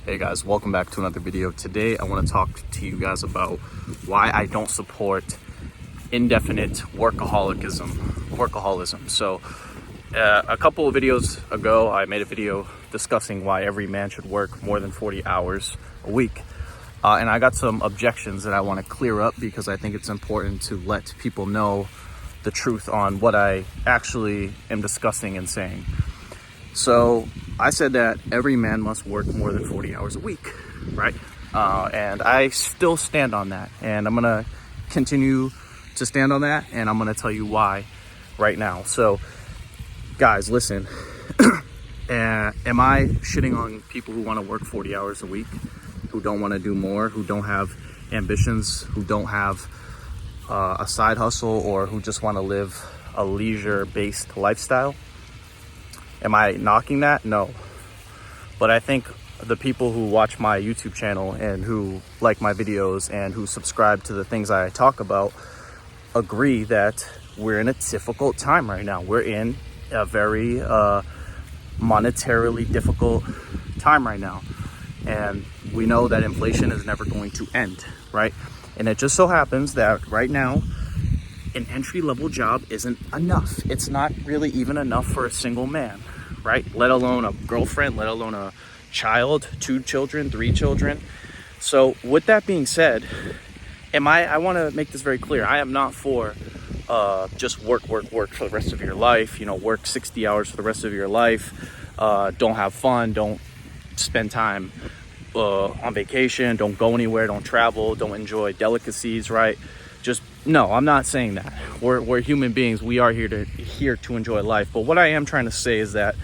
Hey guys, welcome back to another video. Today I want to talk to you guys about why I don't support indefinite workaholism. So a couple of videos ago I made a video discussing why every man should work more than 40 hours a week, and I got some objections that I want to clear up because I think it's important to let people know the truth on what I actually am discussing and saying. So I said that every man must work more than 40 hours a week, right? And I still stand on that, and I'm gonna continue to stand on that, and I'm gonna tell you why right now. So guys, listen, am I shitting on people who wanna work 40 hours a week, who don't wanna do more, who don't have ambitions, who don't have a side hustle, or who just wanna live a leisure-based lifestyle? Am I knocking that? No. But I think the people who watch my YouTube channel and who like my videos and who subscribe to the things I talk about agree that we're in a difficult time right now. We're in a very monetarily difficult time right now. And we know that inflation is never going to end, right? And it just so happens that right now, an entry-level job isn't enough. It's not really even enough for a single man, right? Let alone a girlfriend, let alone a child, 2 children, 3 children. So with that being said, I want to make this very clear. I am not for just work for the rest of your life, work 60 hours for the rest of your life. Don't have fun, don't spend time on vacation, don't go anywhere, don't travel, don't enjoy delicacies, right? No, I'm not saying that. We're human beings. We are here to enjoy life. But what I am trying to say is that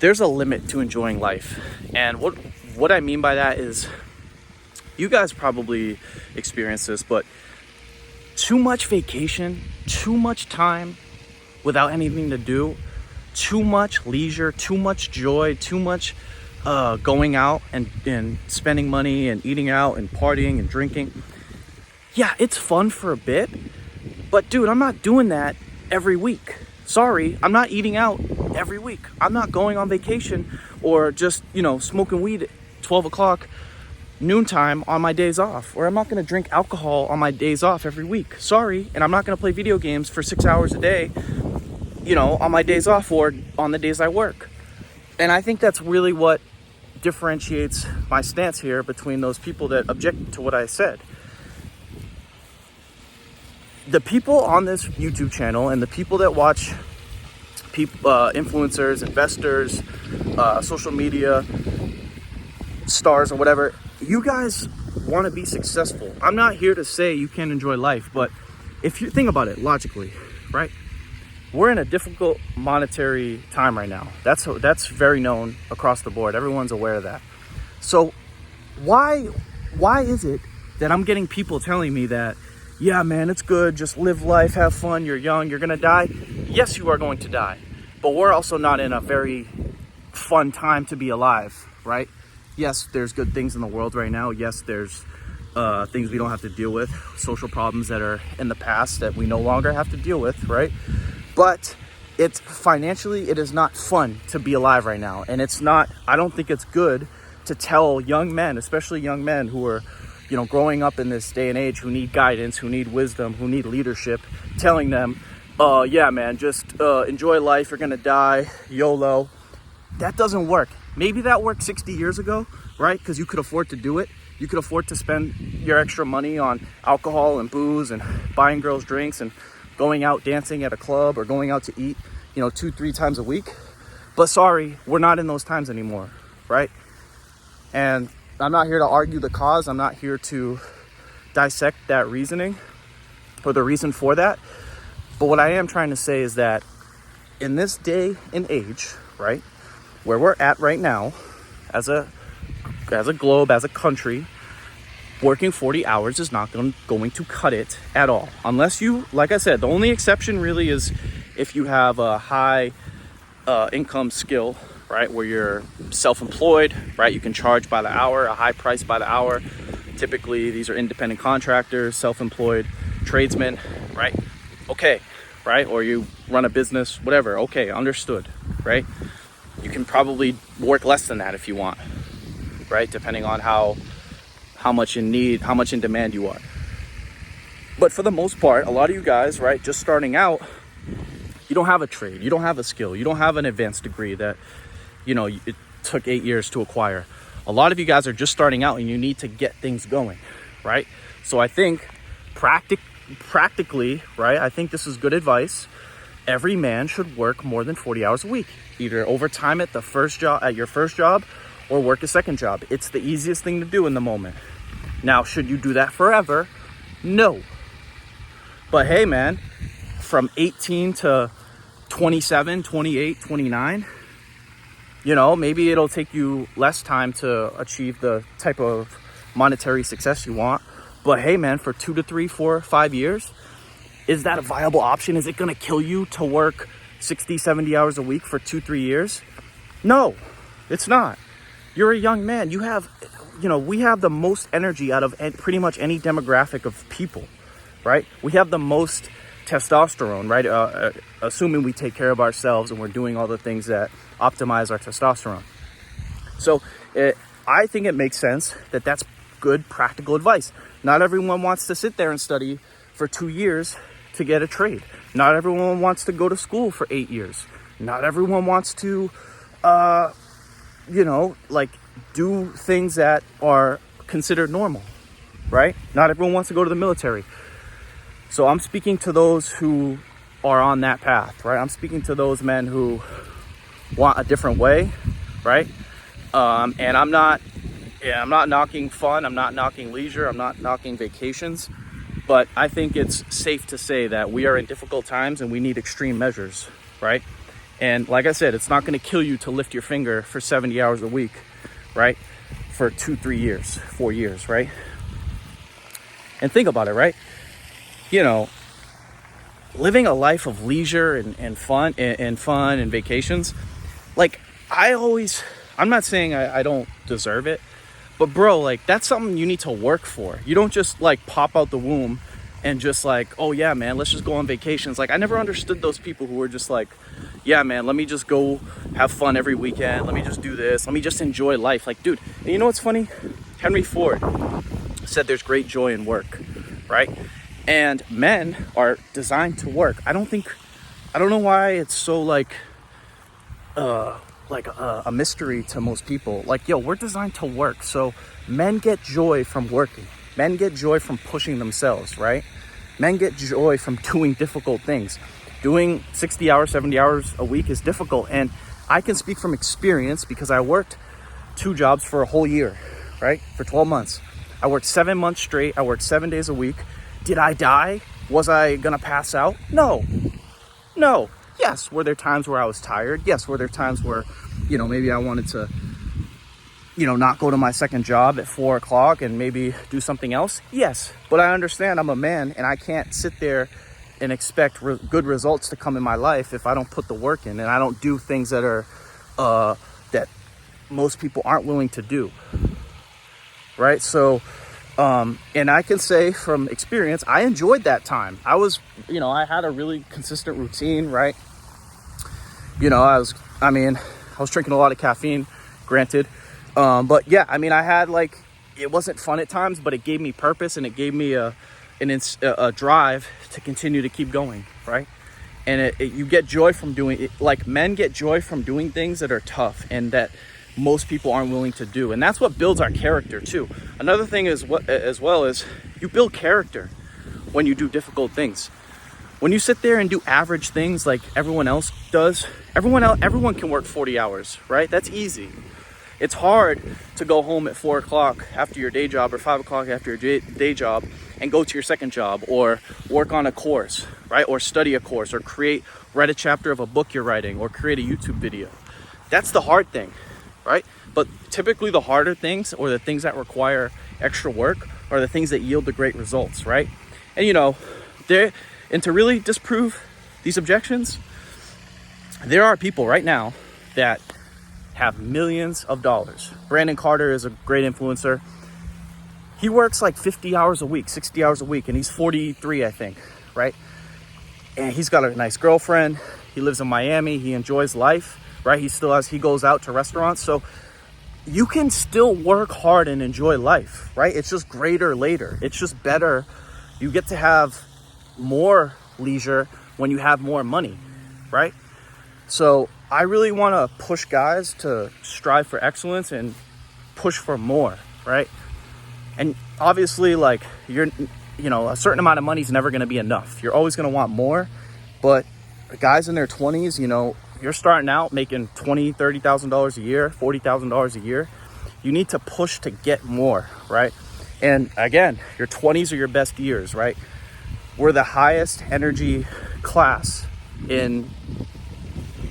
there's a limit to enjoying life. And what I mean by that is, you guys probably experience this, but too much vacation, too much time without anything to do, too much leisure, too much joy, too much going out and spending money and eating out and partying and drinking. Yeah, it's fun for a bit, but dude, I'm not doing that every week. Sorry, I'm not eating out every week. I'm not going on vacation or just, smoking weed at 12 o'clock noontime on my days off. Or I'm not gonna drink alcohol on my days off every week. Sorry, and I'm not gonna play video games for 6 hours a day, on my days off or on the days I work. And I think that's really what differentiates my stance here between those people that object to what I said. The people on this YouTube channel and the people that watch influencers, investors, social media stars or whatever, you guys want to be successful. I'm not here to say you can't enjoy life, but if you think about it logically, right? We're in a difficult monetary time right now. That's very known across the board. Everyone's aware of that. So why is it that I'm getting people telling me that, yeah, man, it's good, just live life, have fun, you're young, you're gonna die? Yes, you are going to die, but we're also not in a very fun time to be alive, right? Yes, there's good things in the world right now. Yes, there's things we don't have to deal with, social problems that are in the past that we no longer have to deal with, right? But it is not fun to be alive right now. And I don't think it's good to tell young men, especially young men who are growing up in this day and age, who need guidance, who need wisdom, who need leadership, telling them, yeah, man, just enjoy life, you're gonna die, YOLO. That doesn't work. Maybe that worked 60 years ago, right? Because you could afford to do it. You could afford to spend your extra money on alcohol and booze and buying girls drinks and going out dancing at a club or going out to eat, 2-3 times a week. But sorry, we're not in those times anymore, right? And I'm not here to argue the cause. I'm not here to dissect that reasoning or the reason for that. But what I am trying to say is that in this day and age, right, where we're at right now, as a globe, as a country, working 40 hours is not going to cut it at all. Unless you, like I said, the only exception really is if you have a high income skill, right, where you're self-employed, right? You can charge by the hour, a high price by the hour. Typically, these are independent contractors, self-employed tradesmen, right? Okay, right? Or you run a business, whatever. Okay, understood, right? You can probably work less than that if you want, right? Depending on how much in need, how much in demand you are. But for the most part, a lot of you guys, right, just starting out, you don't have a trade, you don't have a skill, you don't have an advanced degree that, you know, it took 8 years to acquire. A lot of you guys are just starting out and you need to get things going, right? So I think practically, right, I think this is good advice. Every man should work more than 40 hours a week, either overtime at your first job or work a second job. It's the easiest thing to do in the moment. Now, should you do that forever? No. But hey, man, from 18 to 27, 28, 29, you know, maybe it'll take you less time to achieve the type of monetary success you want. But hey, man, for 2 to 3, 4, 5 years, is that a viable option? Is it going to kill you to work 60, 70 hours a week for 2, 3 years? No, it's not. You're a young man. You have, you know, we have the most energy out of pretty much any demographic of people, right? We have the most testosterone, right? Assuming we take care of ourselves and we're doing all the things that optimize our testosterone. So I think it makes sense that that's good practical advice. Not everyone wants to sit there and study for 2 years to get a trade. Not everyone wants to go to school for 8 years. Not everyone wants to, you know, like do things that are considered normal, right? Not everyone wants to go to the military. So I'm speaking to those who are on that path, right? I'm speaking to those men who want a different way, right? And I'm not knocking fun. I'm not knocking leisure. I'm not knocking vacations. But I think it's safe to say that we are in difficult times and we need extreme measures, right? And like I said, it's not going to kill you to lift your finger for 70 hours a week, right? For 2, 3 years, 4 years, right? And think about it, right? You know, living a life of leisure and fun and vacations, like I'm not saying I don't deserve it, but bro, like that's something you need to work for. You don't just like pop out the womb and just like, oh yeah, man, let's just go on vacations. Like I never understood those people who were just like, yeah, man, let me just go have fun every weekend. Let me just do this. Let me just enjoy life. Like, dude, and you know what's funny? Henry Ford said there's great joy in work, right? And men are designed to work. I don't know why it's so like a mystery to most people. Like, yo, we're designed to work. So men get joy from working. Men get joy from pushing themselves, right? Men get joy from doing difficult things. Doing 60 hours, 70 hours a week is difficult. And I can speak from experience because I worked 2 jobs for a whole year, right? For 12 months. I worked 7 months straight. I worked 7 days a week. Did I die? Was I gonna pass out? No. Yes, were there times where I was tired? Yes, were there times where, you know, maybe I wanted to, you know, not go to my second job at 4 o'clock and maybe do something else? Yes, but I understand I'm a man and I can't sit there and expect good results to come in my life if I don't put the work in and I don't do things that are, that most people aren't willing to do, right? So, and I can say from experience, I enjoyed that time. I was, you know, I had a really consistent routine, right? You know, I was drinking a lot of caffeine, granted. But yeah, I mean, I had like, it wasn't fun at times, but it gave me purpose and it gave me a drive to continue to keep going, right? And you get joy from doing it. Like men get joy from doing things that are tough and that most people aren't willing to do. And that's what builds our character too. Another thing is as well is you build character when you do difficult things. When you sit there and do average things like everyone else does, everyone can work 40 hours, right? That's easy. It's hard to go home at 4 o'clock after your day job or 5 o'clock after your day job and go to your second job or work on a course, right? Or study a course or write a chapter of a book you're writing or create a YouTube video. That's the hard thing, right? But typically the harder things or the things that require extra work are the things that yield the great results, right? And you know, and to really disprove these objections, there are people right now that have millions of dollars. Brandon Carter is a great influencer. He works like 50 hours a week, 60 hours a week, and he's 43, I think, right? And he's got a nice girlfriend. He lives in Miami. He enjoys life, right? He goes out to restaurants. So you can still work hard and enjoy life, right? It's just greater later. It's just better. You get to have more leisure when you have more money, right? So I really want to push guys to strive for excellence and push for more, right? And obviously, like, a certain amount of money is never going to be enough. You're always going to want more. But guys in their 20s, you're starting out making $20,000, $30,000 a year, $40,000 a year. You need to push to get more, right? And again, your 20s are your best years, right? We're the highest energy class in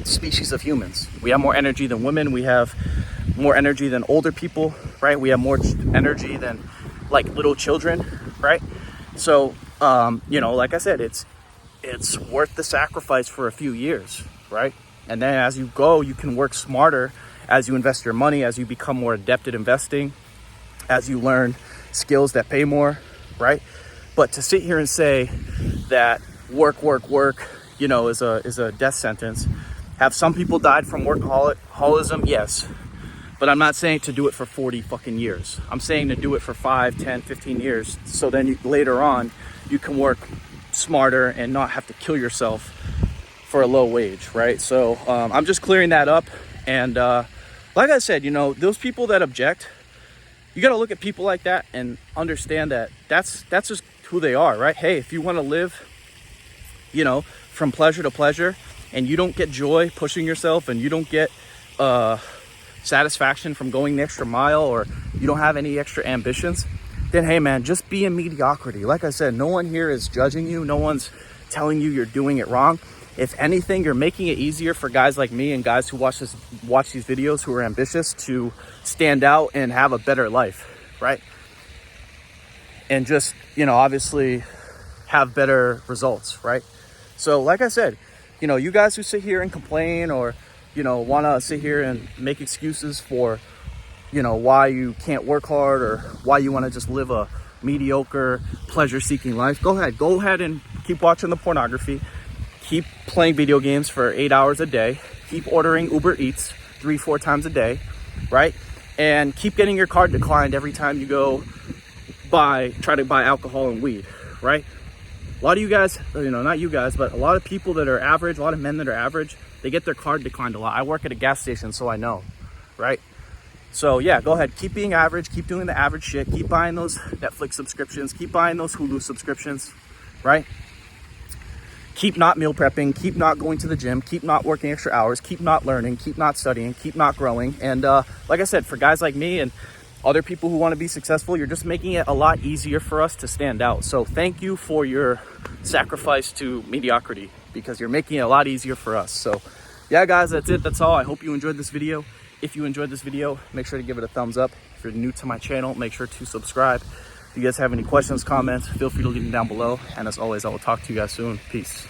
species of humans. We have more energy than women. We have more energy than older people, right? We have more energy than like little children, right? So, like I said, it's worth the sacrifice for a few years, right? And then as you go, you can work smarter as you invest your money, as you become more adept at investing, as you learn skills that pay more, right? But to sit here and say that work is a death sentence. Have some people died from workaholism? Yes. But I'm not saying to do it for 40 fucking years. I'm saying to do it for 5, 10, 15 years. So then later on, you can work smarter and not have to kill yourself for a low wage, right? So I'm just clearing that up. And like I said, those people that object, you got to look at people like that and understand that that's just who they are, right? Hey, if you want to live, from pleasure to pleasure, and you don't get joy pushing yourself, and you don't get satisfaction from going the extra mile, or you don't have any extra ambitions, then hey man, just be in mediocrity. Like I said, no one here is judging you. No one's telling you you're doing it wrong. If anything, you're making it easier for guys like me and guys who watch these videos who are ambitious to stand out and have a better life, right? And just, obviously have better results, right? So like I said, you guys who sit here and complain, or, want to sit here and make excuses for, why you can't work hard, or why you want to just live a mediocre, pleasure-seeking life, go ahead and keep watching the pornography. Keep playing video games for 8 hours a day. Keep ordering Uber Eats 3-4 times a day, right? And keep getting your card declined every time you go try to buy alcohol and weed, right? A lot of you guys, not you guys, but a lot of people that are average, a lot of men that are average, they get their card declined a lot. I work at a gas station, so I know, right? So yeah, go ahead, keep being average, keep doing the average shit, keep buying those Netflix subscriptions, keep buying those Hulu subscriptions, right? Keep not meal prepping, keep not going to the gym, keep not working extra hours, keep not learning, keep not studying, keep not growing. And like I said, for guys like me and other people who want to be successful, you're just making it a lot easier for us to stand out. So thank you for your sacrifice to mediocrity, because you're making it a lot easier for us. So yeah, guys, that's it. That's all. I hope you enjoyed this video. If you enjoyed this video, make sure to give it a thumbs up. If you're new to my channel, make sure to subscribe. If you guys have any questions, comments, feel free to leave them down below. And as always, I will talk to you guys soon. Peace.